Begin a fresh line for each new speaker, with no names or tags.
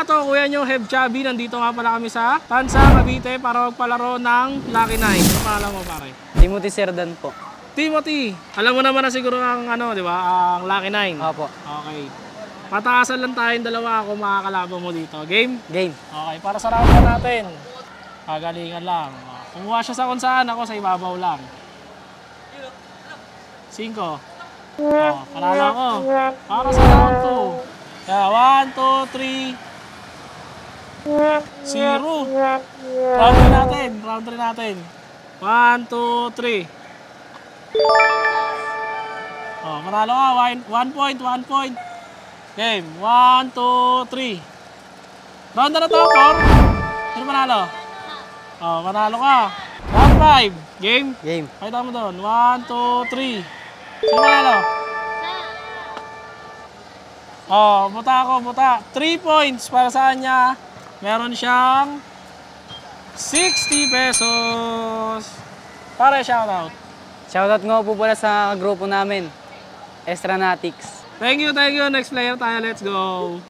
to, kuya nyo, Heb Chubby. Nandito nga pala kami sa Tansa, Cavite para magpalaro ng Lucky 9. Ano pangalan mo, pare?
Timothy Serdan po.
Timothy, alam mo naman na siguro ang ano, di ba? Ang Lucky 9.
Opo.
Okay. Pataasan lang tayong dalawa kung makakalaban mo dito. Game?
Game.
Okay, para sa round natin. Pagalingan lang. Kumuha siya sa kung saan, ako sa ibabaw lang. 5. Panalo ako. Para sa round 2. Yeah, 1, 2, 3. 0. Round 3 natin. Round 3 natin. 1, 2, 3. Panalo ka. 1 point, 1 point. Game. 1, 2, 3. Round na to, 4. Sino panalo? Panalo ka. Round 5. Game.
Game.
Pakita mo doon. 1, 2, 3. Sino panalo? Buta ako, buta. 3 points para sa kanya. Meron siyang 60 pesos. Para shoutout.
Shoutout nga po pala sa grupo namin, Estranatics.
Thank you, thank you. Next player tayo. Let's go.